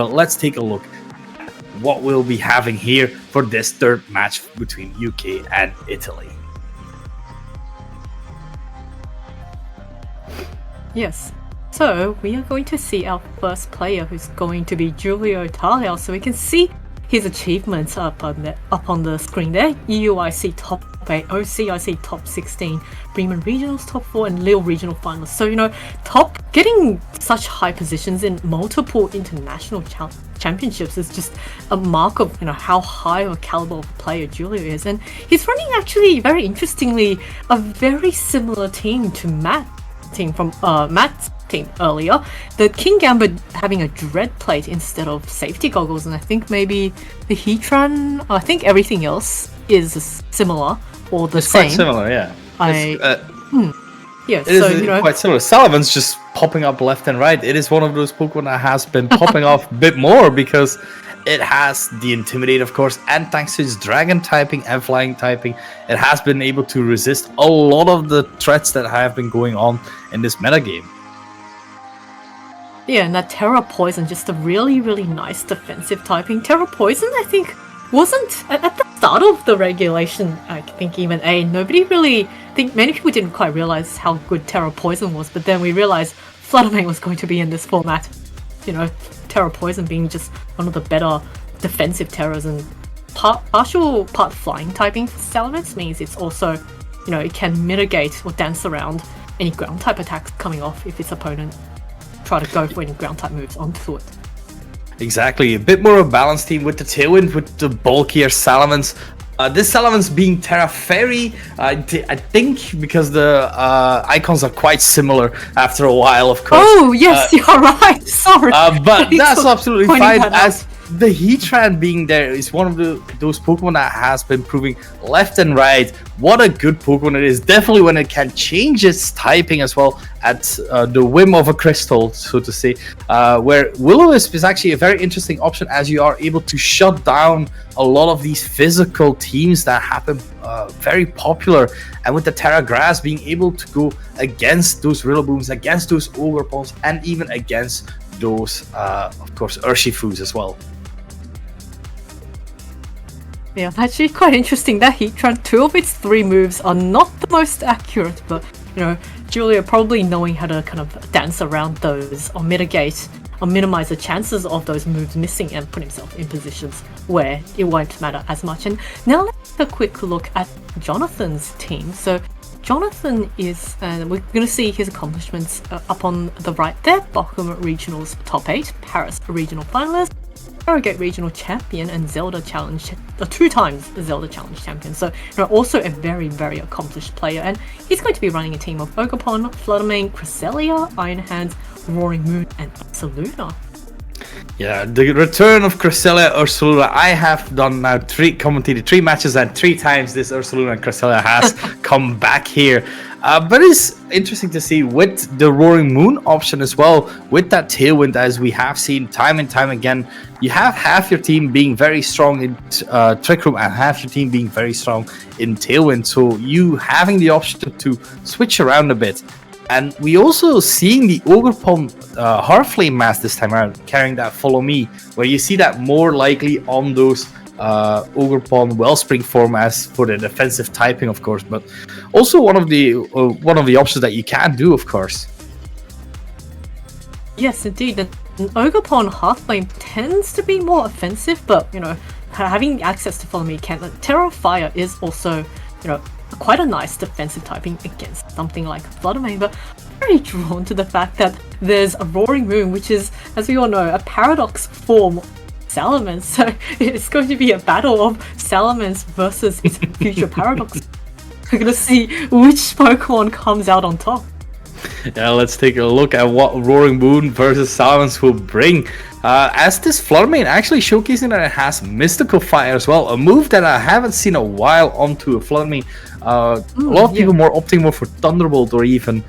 But let's take a look at what we'll be having here for this third match between UK and Italy. Yes. So we are going to see our first player, who's going to be Giulio Tarlao. So we can see his achievements up on the screen there. EUIC top 8, OCIC top 16, Bremen Regionals top 4, and Lille Regional finalists. So getting such high positions in multiple international championships is just a mark of how high of a caliber of a player Giulio is, and he's running actually very interestingly a very similar team to Matt's team earlier. The King Gambit having a dread plate instead of safety goggles, and I think maybe the Heatran, I think everything else is similar or the same. Quite similar, yeah. Yeah, it is quite similar. Sullivan's just popping up left and right. It is one of those Pokemon that has been popping off a bit more because it has the Intimidate, of course, and thanks to its Dragon typing and Flying typing, it has been able to resist a lot of the threats that have been going on in this metagame. Yeah, and that Terra Poison, just a really, really nice defensive typing. Terra Poison, I think, wasn't at the start of the regulation, I think even many people didn't quite realize how good Terra Poison was, but then we realized Fluttermane was going to be in this format. Terra Poison being just one of the better defensive Terras, and part flying typing for Salamence means it's also, it can mitigate or dance around any ground type attacks coming off if its opponent try to go for any ground type moves onto it. Exactly, a bit more of a balanced team with the Tailwind, with the bulkier Salamence. This Salamence being Terra Fairy, I think because the icons are quite similar after a while, of course. Oh, yes, you're right. Sorry. But that's absolutely fine, as the Heatran being there is one of those Pokemon that has been proving left and right what a good Pokemon it is. Definitely when it can change its typing as well at the whim of a crystal, so to say. Where Will-O-Wisp is actually a very interesting option, as you are able to shut down a lot of these physical teams that have been very popular. And with the Terra Grass being able to go against those Rillabooms, against those Ogerpons, and even against those, of course, Urshifus as well. Yeah, actually quite interesting that Heatran, 2 of its 3 moves are not the most accurate, but Giulio probably knowing how to kind of dance around those or mitigate or minimize the chances of those moves missing and put himself in positions where it won't matter as much. And now let's take a quick look at Jonathan's team. So Jonathan is, we're going to see his accomplishments up on the right there. Bochum Regionals top 8, Paris Regional finalist, Harrogate Regional Champion, and Zelda Challenge, 2 times the Zelda Challenge Champion. So also a very, very accomplished player, and he's going to be running a team of Ogerpon, Fluttermane, Cresselia, Iron Hands, Roaring Moon, and Ursaluna. Yeah, the return of Cresselia, Ursaluna. I have done now commentated 3 matches, and 3 times this Ursaluna and Cresselia has come back here. But it's interesting to see with the Roaring Moon option as well, with that Tailwind, as we have seen time and time again. You have half your team being very strong in Trick Room and half your team being very strong in Tailwind. So you having the option to switch around a bit. And we also seeing the Ogerpon Heartflame mask this time around, carrying that Follow Me, where you see that more likely on those Ogerpon Wellspring form as for the defensive typing, of course, but also one of the options that you can do, of course. Yes, indeed. And Ogerpon Heartflame tends to be more offensive, but having access to Follow Me can. Terra Fire is also quite a nice defensive typing against something like Fluttermane, but I'm very drawn to the fact that there's a Roaring Moon, which is, as we all know, a paradox form Salamence. So it's going to be a battle of Salamence versus its future paradox. We're going to see which Pokemon comes out on top. Yeah, let's take a look at what Roaring Moon versus Salamence will bring. As this Fluttermane actually showcasing that it has Mystical Fire as well, a move that I haven't seen a while onto a Fluttermane. A lot of people opting more for Thunderbolt or even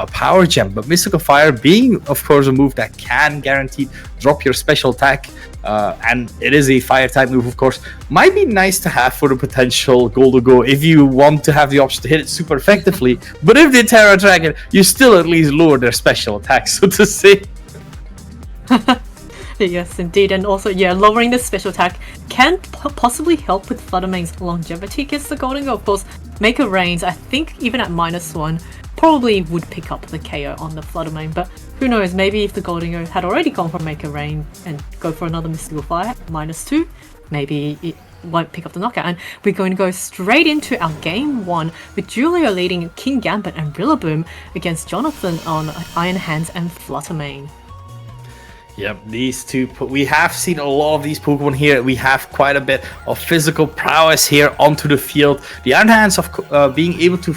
Power Gem, but Mystical Fire being, of course, a move that can guarantee drop your special attack, and it is a Fire type move, of course. Might be nice to have for the potential goal to go if you want to have the option to hit it super effectively, but if they Terra Dragon, you still at least lower their special attack, so to say. Yes, indeed, and also, yeah, lowering the special attack can possibly help with Flutter Mane's longevity against the Golden Go. Of course, Maker Rains, I think even at -1, probably would pick up the KO on the Flutter Mane, but who knows, maybe if the Golden Go had already gone for Maker Rain and go for another Mystical Fire, -2, maybe it won't pick up the knockout. And we're going to go straight into our game 1 with Giulio leading King Gambit and Rillaboom against Jonathan on Iron Hands and Flutter Mane. Yep, these two, we have seen a lot of these Pokemon here. We have quite a bit of physical prowess here onto the field. The Iron Hands of being able to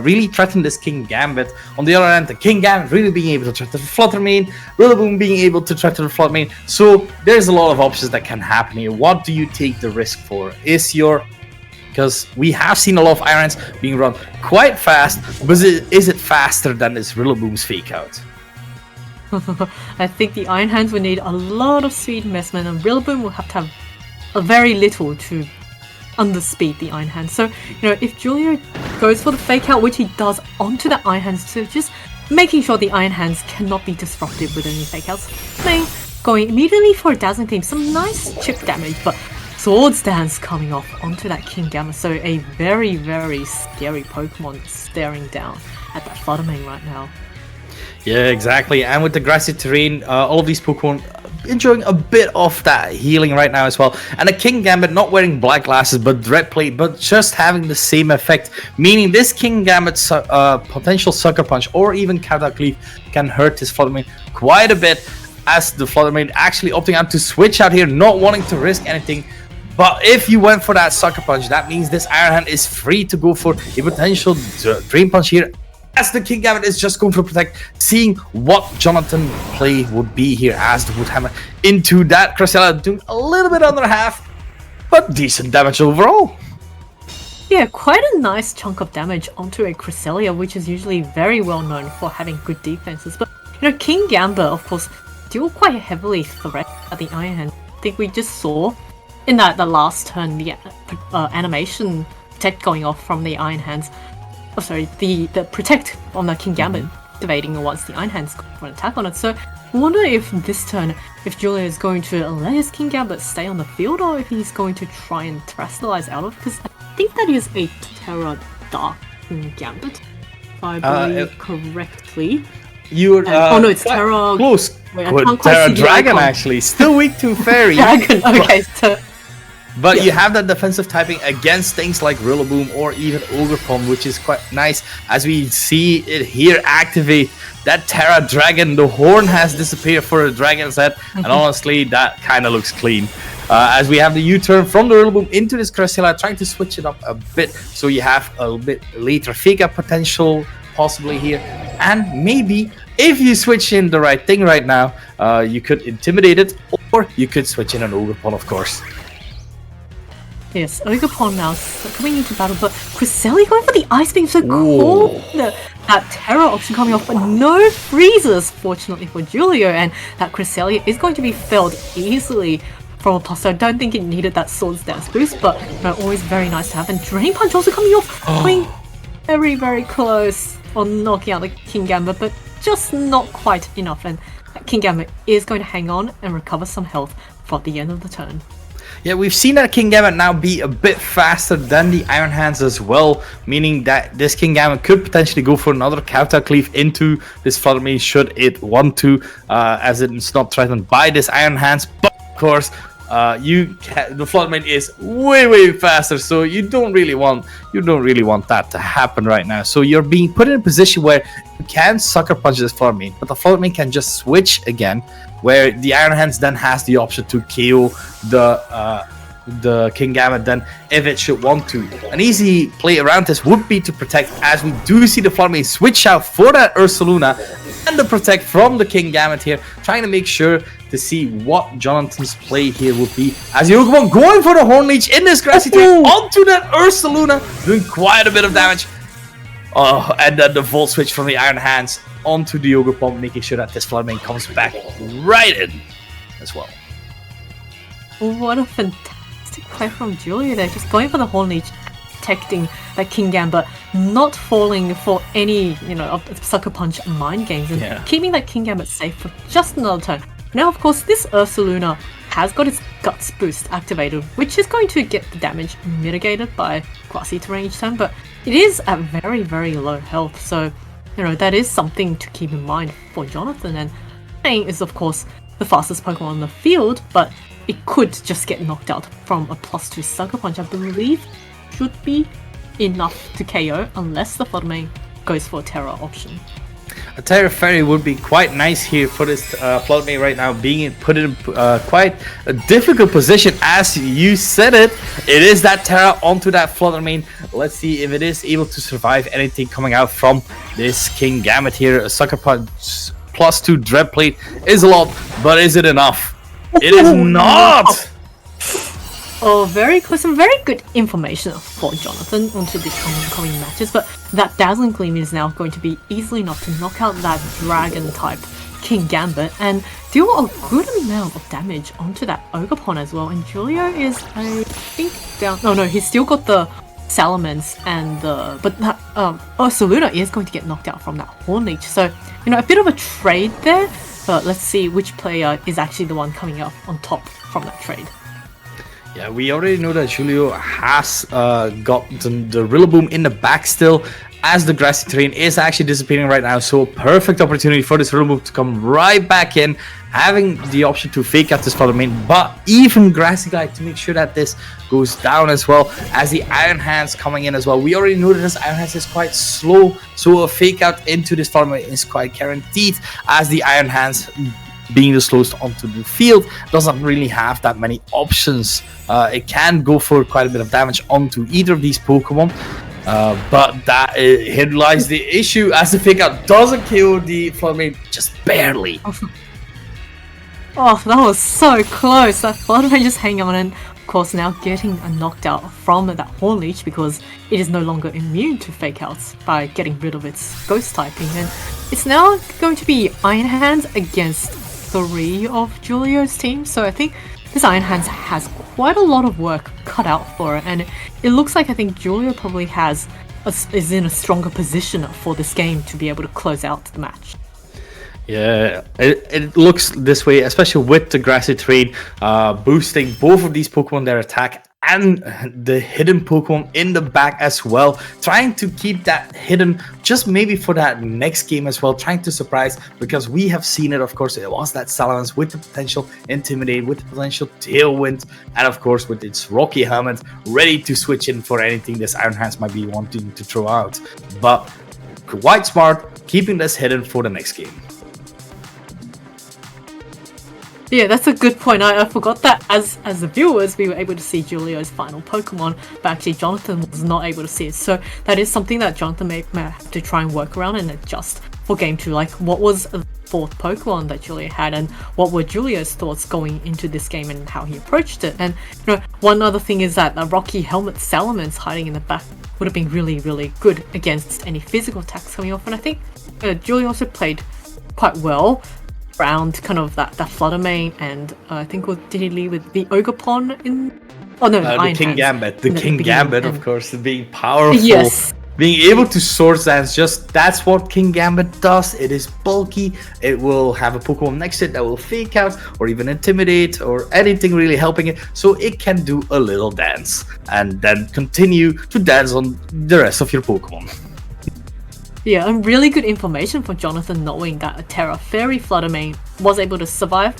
really threaten this King Gambit. On the other hand, the King Gambit really being able to threaten the Flutter Mane. Rillaboom being able to threaten the Flutter Mane. So there's a lot of options that can happen here. What do you take the risk for? Because we have seen a lot of Iron Hands being run quite fast, but is it faster than this Rillaboom's Fake Out? I think the Iron Hands will need a lot of speed investment, and Rillaboom will have to have a very little to underspeed the Iron Hands. So, if Giulio goes for the Fake Out, which he does onto the Iron Hands, so just making sure the Iron Hands cannot be disrupted with any Fake Outs. Mane going immediately for a Dazzling Beam, some nice chip damage, but Swords Dance coming off onto that King Gamma, so a very, very scary Pokemon staring down at that Flutter Mane right now. Yeah, exactly. And with the grassy terrain, all of these Pokemon enjoying a bit of that healing right now as well. And the King Gambit not wearing black glasses but red plate, but just having the same effect. Meaning this King Gambit's potential Sucker Punch or even Cataclysm can hurt his Flutter Mane quite a bit, as the Flutter Mane actually opting out to switch out here, not wanting to risk anything. But if you went for that Sucker Punch, that means this Iron Hand is free to go for a potential Drain Punch here, as the King Gambit is just going for Protect, seeing what Jonathan play would be here as the Woodhammer into that Cresselia, doing a little bit under half, but decent damage overall. Yeah, quite a nice chunk of damage onto a Cresselia, which is usually very well known for having good defenses. But, King Gambit, of course, deal quite heavily threat at the Iron Hand. I think we just saw in the last turn the animation Protect going off from the Iron Hands. Oh, sorry, the Protect on the King Gambit activating once the Iron Hands go for an attack on it. So I wonder if this turn, if Giulio is going to let his King Gambit stay on the field, or if he's going to try and Terastallize out of it, because I think that is a Terra Dark King Gambit, if I believe correctly. You're oh no, it's Terra... Close. Wait, Terra Dragon, actually. Still weak to Fairy. Dragon, okay. But you have that defensive typing against things like Rillaboom or even Ogerpon, which is quite nice, as we see it here activate that Terra Dragon. The horn has disappeared for a Dragon set, and honestly, that kind of looks clean. As we have the U-turn from the Rillaboom into this Cresselia, trying to switch it up a bit, so you have a bit later Fake Out potential possibly here. And maybe, if you switch in the right thing right now, you could Intimidate it, or you could switch in an Ogerpon, of course. Yes, Ogerpon now coming into battle, but Cresselia going for the Ice Beam, so cool. That Terra option coming off, but no freezes, fortunately for Giulio, and that Cresselia is going to be felled easily from a plus. So I don't think it needed that Swords Dance boost, but always very nice to have. And Drain Punch also coming off, going very, very close on knocking out the King Gambit, but just not quite enough. And that King Gambit is going to hang on and recover some health for the end of the turn. Yeah, we've seen that King Gambit now be a bit faster than the Iron Hands as well, meaning that this King Gambit could potentially go for another Countercleave into this Flutter Mane should it want to, as it's not threatened by this Iron Hands. But of course, the Flutter Mane is way faster, so you don't really want that to happen right now. So you're being put in a position where you can Sucker Punch this Flutter Mane, but the Flutter Mane can just switch again, where the Iron Hands then has the option to KO the King Gambit then if it should want to. An easy play around this would be to Protect, as we do see the Flutter Mane switch out for that Ursaluna and the Protect from the King Gambit here, trying to make sure to see what Jonathan's play here would be, as Yogamon going for the Horn Leech in this grassy terrain onto that Ursaluna, doing quite a bit of damage. And then the Volt Switch from the Iron Hands onto the Ogerpon, making sure that this Flutter Mane comes back right in as well. What a fantastic play from Giulio there, just going for the Horn Leech, protecting that King Gambit, not falling for any, Sucker Punch mind games, and keeping that King Gambit safe for just another turn. Now, of course, this Ursaluna has got its Guts boost activated, which is going to get the damage mitigated by grassy terrain each time, but it is at very, very low health, so, that is something to keep in mind for Jonathan. And Flame is, of course, the fastest Pokemon on the field, but it could just get knocked out from a +2 Sucker Punch. I believe should be enough to KO unless the Fluttermane goes for a Terra option. A Terra Fairy would be quite nice here for this Fluttermane right now, being put in quite a difficult position. As you said it is that Terra onto that Fluttermane. Let's see if it is able to survive anything coming out from this King Gambit here. A Sucker Punch +2 Dread Plate is a lot, but is it enough? It is not! Oh, very close. Some very good information for Jonathan onto the coming matches, but that Dazzling Gleam is now going to be easily enough to knock out that Dragon-type King Gambit and deal a good amount of damage onto that Ogerpon as well. And Giulio is, I think, down... No, he's still got the Salamence and the... But that Ursaluna is going to get knocked out from that Horn Leech. So, a bit of a trade there, but let's see which player is actually the one coming up on top from that trade. Yeah, we already know that Giulio has got the Rillaboom in the back still, as the grassy terrain is actually disappearing right now. So a perfect opportunity for this Rillaboom to come right back in, having the option to fake out this Fluttermane, but even Grassy Glide to make sure that this goes down as well, as the Iron Hands coming in as well. We already know that this Iron Hands is quite slow, so a fake out into this Fluttermane is quite guaranteed, as the Iron Hands, being the slowest onto the field, doesn't really have that many options. It can go for quite a bit of damage onto either of these Pokemon, but here lies the issue, as the fake out doesn't kill the Fluttermane, just barely. Oh, that was so close. That Fluttermane just hanging on, and of course now getting knocked out from that Horn Leech because it is no longer immune to fake outs by getting rid of its ghost typing. And it's now going to be Iron Hands against 3 of Giulio's team, so I think this Iron Hands has quite a lot of work cut out for it, and it looks like I think Giulio probably is in a stronger position for this game to be able to close out the match. Yeah, it looks this way, especially with the grassy terrain boosting both of these Pokemon, their attack, and the hidden Pokemon in the back as well, trying to keep that hidden just maybe for that next game as well, trying to surprise, because we have seen it, of course. It was that Salamence with the potential Intimidate, with the potential Tailwind, and of course with its Rocky Helmet ready to switch in for anything this Iron Hands might be wanting to throw out. But quite smart, keeping this hidden for the next game. Yeah, that's a good point. I forgot that as the viewers, we were able to see Giulio's final Pokemon, but actually Jonathan was not able to see it. So that is something that Jonathan may have to try and work around and adjust for Game 2. Like, what was the 4th Pokemon that Giulio had, and what were Giulio's thoughts going into this game and how he approached it. And one other thing is that a Rocky Helmet Salamence hiding in the back would have been really, really good against any physical attacks coming off. And I think Giulio also played quite well around kind of that Fluttermane, and I think did he lead with the Ogerpon in? Oh no, the King Gambit. The King Gambit, of course, being powerful. Yes. Being able to Swords Dance, that's what King Gambit does. It is bulky. It will have a Pokemon next to it that will fake out or even intimidate or anything really helping it, so it can do a little dance and then continue to dance on the rest of your Pokemon. Yeah, and really good information for Jonathan, knowing that a Terra Fairy Fluttermane was able to survive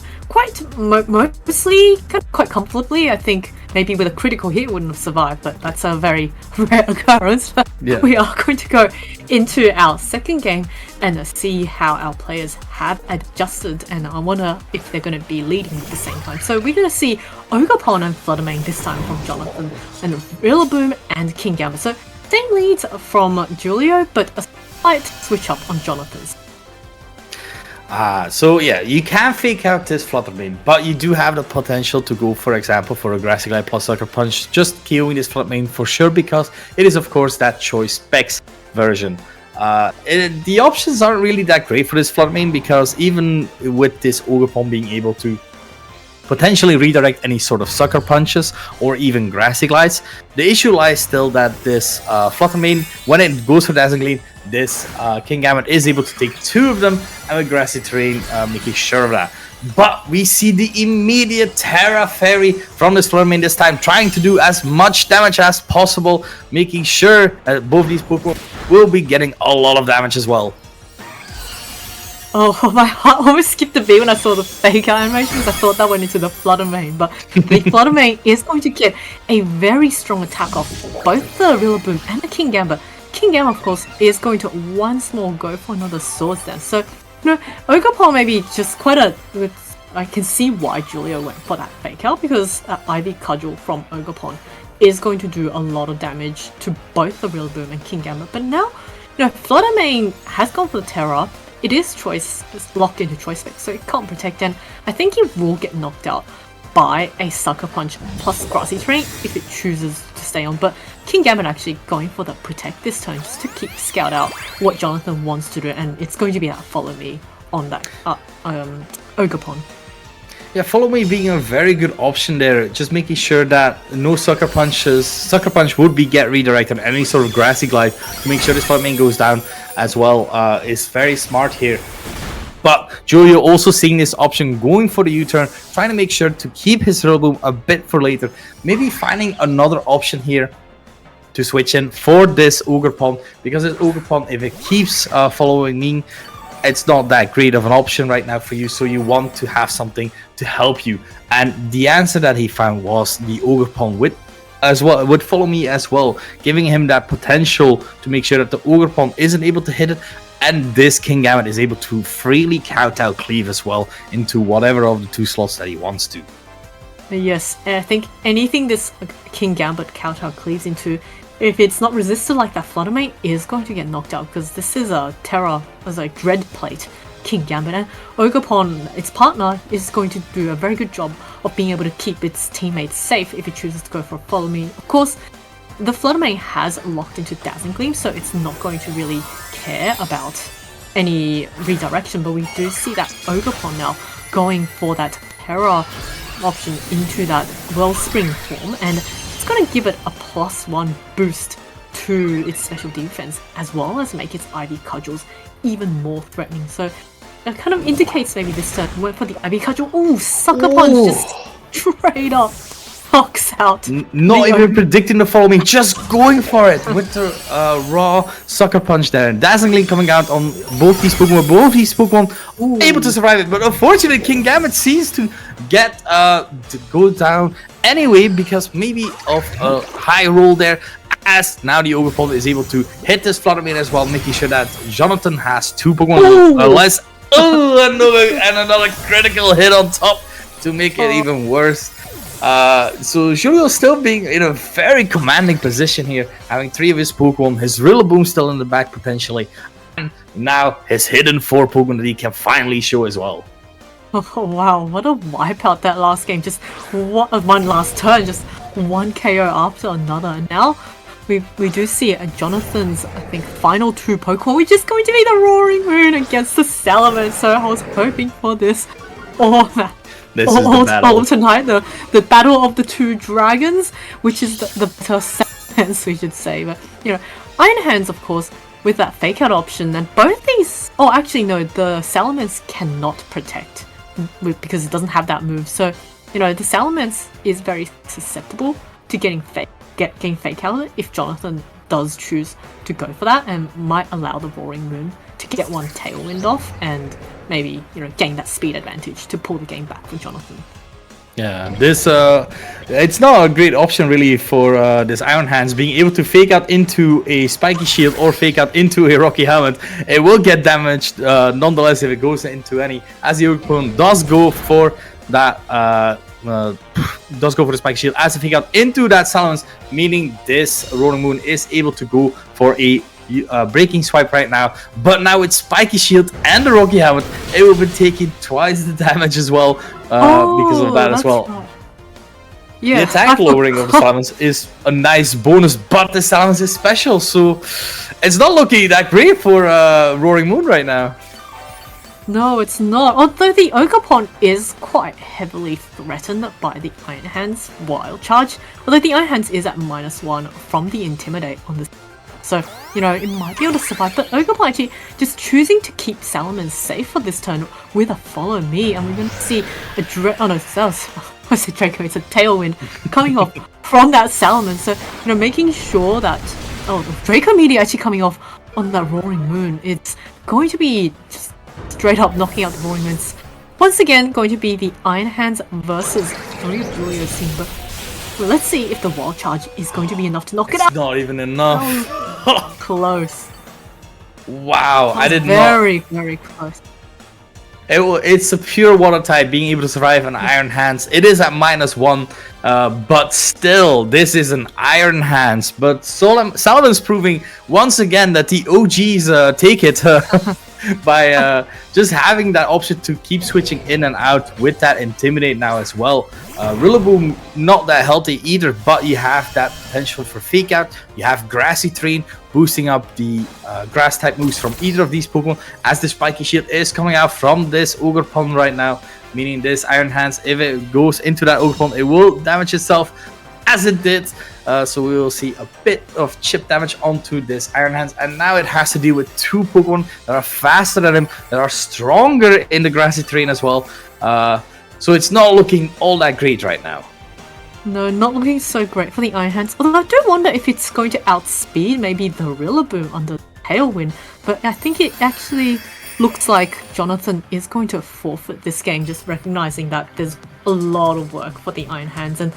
mostly quite comfortably. I think maybe with a critical hit wouldn't have survived, but that's a very rare occurrence. Yeah. We are going to go into our second game and see how our players have adjusted, and I wonder if they're going to be leading at the same time. So we're going to see Ogerpon and Fluttermane this time from Jonathan, and Rillaboom and King Gambit. So same leads from Giulio, but a slight switch up on Jonathan's. So yeah, you can fake out this Fluttermane, but you do have the potential to go, for example, for a Grassy Glide plus Sucker Punch, just KOing this Fluttermane for sure, because it is of course that Choice Specs version. The options aren't really that great for this Fluttermane, because even with this Ogerpon being able to potentially redirect any sort of sucker punches or even grassy glides. The issue lies still that this Flutter Mane, when it goes for Dazzling Gleam, this King Gambit is able to take 2 of them, and with grassy terrain, making sure of that. But we see the immediate Terra Fairy from this Flutter Mane this time, trying to do as much damage as possible, making sure that both these Pokemon will be getting a lot of damage as well. Oh, my heart almost skipped a beat when I saw the fake animations. I thought that went into the Flutter Mane, but the Flutter Mane is going to get a very strong attack off both the Rillaboom and the King Gambit. King Gambit, of course, is going to once more go for another Swords Dance. So, you know, Ogerpon maybe just quite a... I can see why Giulio went for that fake out, because Ivy Cudgel from Ogerpon is going to do a lot of damage to both the Rillaboom and King Gambit. But now, you know, Flutter Mane has gone for the Terra. It is it's locked into Choice Spec, so it can't protect, and I think it will get knocked out by a Sucker Punch plus Grassy Terrain if it chooses to stay on. But King Gambit actually going for the Protect this turn just to keep scout out what Jonathan wants to do, and it's going to be that Follow Me on that Ogerpon. Yeah, Follow Me being a very good option there, just making sure that no Sucker Punches. Sucker Punch would be get redirected, any sort of Grassy Glide to make sure this Flutter Mane goes down as well is very smart here. But Giulio also seeing this option, going for the U-turn, trying to make sure to keep his Rillaboom a bit for later. Maybe finding another option here to switch in for this Ogerpon, because this Ogerpon, if it keeps following me, it's not that great of an option right now for you, so you want to have something to help you. And the answer that he found was the Ogerpon with Follow Me as well, giving him that potential to make sure that the Ogerpon isn't able to hit it, and this King Gambit is able to freely count out Cleave as well into whatever of the 2 slots that he wants to. Yes, and I think anything this King Gambit count out Cleaves into, if it's not resisted like that Flutter Mane, is going to get knocked out, because this is a Terra, as a Dread Plate King Gambit, and Ogerpon, its partner, is going to do a very good job of being able to keep its teammates safe if it chooses to go for a Follow Me. Of course, the Flutter Mane has locked into Dazzling Gleam, so it's not going to really care about any redirection, but we do see that Ogerpon now going for that Terra option into that Wellspring form, and it's going to give it a +1 boost to its special defense, as well as make its Ivy Cudgels even more threatening. So it kind of indicates maybe this turn went for the Ivy Cudgel. Ooh, Sucker Punch just straight up knocks out. Not even predicting the Follow Me, just going for it with the raw Sucker Punch there. Dazzling Gleam coming out on both these Pokemon. Able to survive it, but unfortunately King Gambit seems to get to go down anyway, because maybe of a high roll there, as now the Ogerpon is able to hit this Flutter Mane as well, making sure that Jonathan has 2 Pokemon less. Another critical hit on top to make it even worse. So Giulio still being in a very commanding position here, having 3 of his Pokemon, his Rillaboom still in the back potentially, and now his hidden 4 Pokemon that he can finally show as well. Oh wow, what a wipeout that last game, just one last turn, just one KO after another, and now we do see Jonathan's, I think, final 2 Pokemon, which is going to be the Roaring Moon against the Salamence. So I was hoping for this all tonight, the battle of the 2 dragons, which is the Salamence, we should say. But you know, Iron Hands, of course, with that fake out option, and both these. Oh, actually no, the Salamence cannot protect because it doesn't have that move. So you know, the Salamence is very susceptible to getting fake out if Jonathan does choose to go for that, and might allow the Roaring Moon to get one Tailwind off and maybe, you know, gain that speed advantage to pull the game back for Jonathan. Yeah, this it's not a great option really for this Iron Hands, being able to fake out into a Spiky Shield or fake out into a Rocky Helmet. It will get damaged nonetheless if it goes into any, as the Ogerpon does go for that the Spiky Shield as a fake out into that Salamence, meaning this Roaring Moon is able to go for a breaking swipe right now. But now with Spiky Shield and the Rocky Helmet, it will be taking twice the damage as well because of that as well. Right. Yeah, the attack lowering of the Salamence is a nice bonus, but the Salamence is special, so it's not looking that great for Roaring Moon right now. No, it's not. Although the Ogerpon is quite heavily threatened by the Iron Hand's Wild Charge. Although the Iron Hands is at -1 from the Intimidate on this. So, you know, it might be able to survive. But Ogerpon actually just choosing to keep Salamence safe for this turn with a Follow Me. And we're going to see a I said Draco, it's a Tailwind coming off from that Salamence. So, you know, making sure that... Oh, Draco Meteor actually coming off on that Roaring Moon. It's going to be just straight up knocking out the Roaring Moons. Once again, going to be the Iron Hands versus 3 of Giulio's team. But let's see if the Wild Charge is going to be enough to knock it out. Not even enough. Oh, close. Wow, I did very, very close. It's a pure water type being able to survive an Iron Hands. It is at -1, but still, this is an Iron Hands. But Salamence proving once again that the OGs take it by just having that option to keep switching in and out with that Intimidate now as well. Rillaboom not that healthy either, but you have that potential for Fake Out. You have Grassy Terrain boosting up the grass type moves from either of these Pokemon, as the Spiky Shield is coming out from this Ogerpon right now, meaning this Iron Hands, if it goes into that Ogerpon, it will damage itself as it did. So we will see a bit of chip damage onto this Iron Hands, and now it has to deal with 2 Pokemon that are faster than him, that are stronger in the grassy terrain as well. So it's not looking all that great right now. No, not looking so great for the Iron Hands. Although I do wonder if it's going to outspeed maybe the Rillaboom under Tailwind. But I think it actually looks like Jonathan is going to forfeit this game, just recognizing that there's a lot of work for the Iron Hands. And